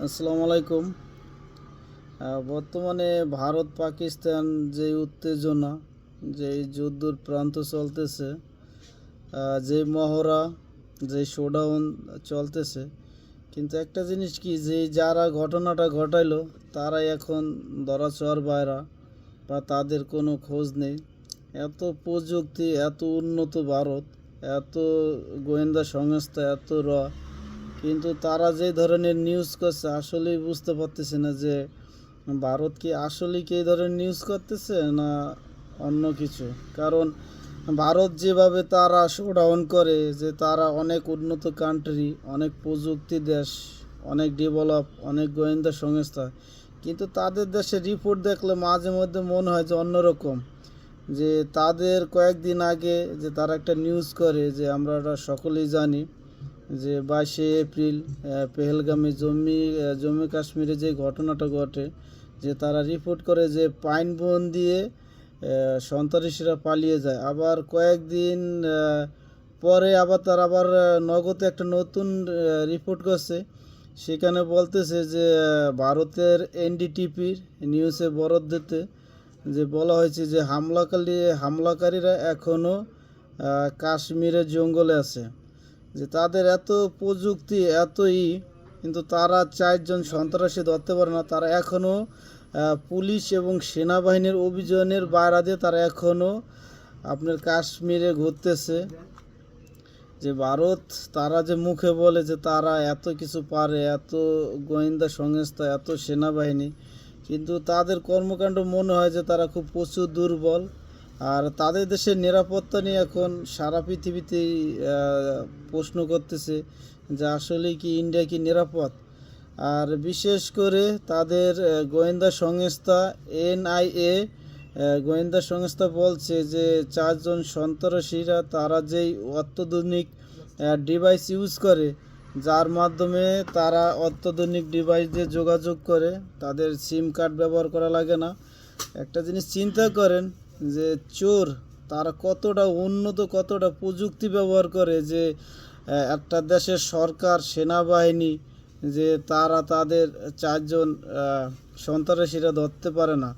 আসসালামু আলাইকুম। বর্তমানে ভারত পাকিস্তান যে উত্তেজনা, যে যুদ্ধর প্রান্ত চলতেছে, যে মহড়া, যে শোডাউন চলতেছে, কিন্তু একটা জিনিস কি, যে যারা ঘটনাটা ঘটাইলো তারা এখন ধরাছোঁয়ার বাইরা, বা তাদের কোনো খোঁজ নেই। এত প্রযুক্তি, এত উন্নত ভারত, এত গোয়েন্দা সংস্থা, এত কিন্তু তারা যে ধরনের নিউজ করছে আসলেই বুঝতে পারতেছে না যে ভারত কি আসলেই কি এই ধরনের নিউজ করতেছে না অন্য কিছু। কারণ ভারত যেভাবে তারা শোডাউন করে, যে তারা অনেক উন্নত কান্ট্রি, অনেক প্রযুক্তি দেশ, অনেক ডেভেলপ, অনেক গোয়েন্দা সংস্থা, কিন্তু তাদের দেশের রিপোর্ট দেখলে মাঝে মধ্যে মনে হয় যে অন্যরকম। যে তাদের কয়েকদিন আগে যে তারা একটা নিউজ করে, যে আমরা সকলেই জানি যে 22শে এপ্রিল পেহেলগামে জম্মু কাশ্মীরে যে ঘটনাটা ঘটে, যে তারা রিপোর্ট করে যে পাইন বন দিয়ে সন্ত্রাসীরা পালিয়ে যায়। আবার কয়েকদিন পরে আবার তারা আবার নগদে একটা নতুন রিপোর্ট করছে, সেখানে বলতেছে যে ভারতের এনডিটিপির নিউজে বরাত দিতে যে বলা হয়েছে যে হামলাকারীরা এখনও কাশ্মীরের জঙ্গলে আছে। যে তাদের এত প্রযুক্তি, কিন্তু তারা 4জন সন্ত্রাসী ধরতে পারে না। তারা এখনও পুলিশ এবং সেনাবাহিনীর অভিযানের বাইরে দিয়ে তারা এখনও আপনার কাশ্মীরে ঘুরতেছে। যে ভারত, তারা যে মুখে বলে যে তারা এত কিছু পারে, এত গোয়েন্দা সংস্থা, এত সেনাবাহিনী, কিন্তু তাদের কর্মকাণ্ড মনে হয় যে তারা খুব প্রচুর দুর্বল। আর তাদের দেশের নিরাপত্তা নিয়ে এখন সারা পৃথিবীতেই প্রশ্ন করতেছে যে আসলেই কি ইন্ডিয়া কি নিরাপদ। আর বিশেষ করে তাদের গোয়েন্দা সংস্থা এনআইএ গোয়েন্দা সংস্থা বলছে যে 4জন সন্ত্রাসীরা তারা যেই অত্যাধুনিক ডিভাইস ইউজ করে, যার মাধ্যমে তারা অত্যাধুনিক ডিভাইস দিয়ে যোগাযোগ করে, তাদের সিম কার্ড ব্যবহার করা লাগে না। একটা জিনিস চিন্তা করেন যে চোর তারা কতটা উন্নত, কতটা প্রযুক্তি ব্যবহার করে, যে একটা দেশের সরকার, সেনাবাহিনী, যে তারা তাদের 4জন সন্ত্রাসীরা ধরতে পারে না।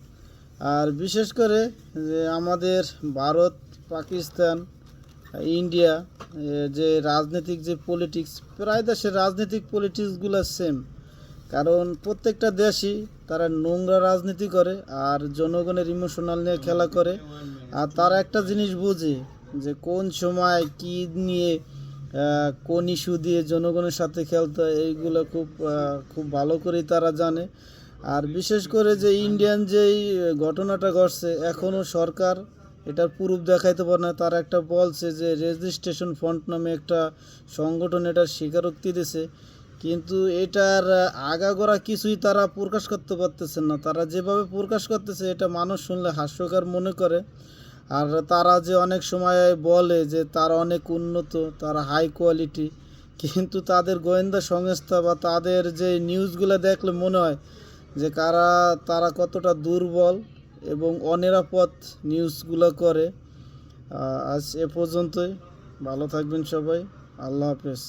আর বিশেষ করে যে আমাদের ভারত, পাকিস্তান, ইন্ডিয়া, যে রাজনৈতিক যে পলিটিক্স, প্রায় দেশের রাজনৈতিক পলিটিক্সগুলো সেম। কারণ প্রত্যেকটা দেশই তারা নোংরা রাজনীতি করে আর জনগণের ইমোশনাল নিয়ে খেলা করে। আর তারা একটা জিনিস বুঝে যে কোন সময় কি নিয়ে, কোন ইস্যু দিয়ে জনগণের সাথে খেলতে হয়, এইগুলো খুব ভালো করেই তারা জানে। আর বিশেষ করে যে ইন্ডিয়ান যেই ঘটনাটা ঘটছে, এখনও সরকার এটার প্রুফ দেখাইতে পারে না। তারা একটা বলছে যে রেজিস্ট্রেশন ফ্রন্ট নামে একটা সংগঠন এটার স্বীকারোক্তি দিছে, কিন্তু এটার আগাগোড়া কিছুই তারা প্রকাশ করতে পারতেছেন না। তারা যেভাবে প্রকাশ করতেছে এটা মানুষ শুনলে হাস্যকর মনে করে। আর তারা যে অনেক সময় বলে যে তারা অনেক উন্নত, তারা হাই কোয়ালিটি, কিন্তু তাদের গোয়েন্দা সংস্থা বা তাদের যে নিউজগুলো দেখলে মনে হয় যে তারা কতটা দুর্বল এবং অনিরাপদ নিউজগুলো করে। আজ এ পর্যন্তই। ভালো থাকবেন সবাই। আল্লাহ হাফেজ।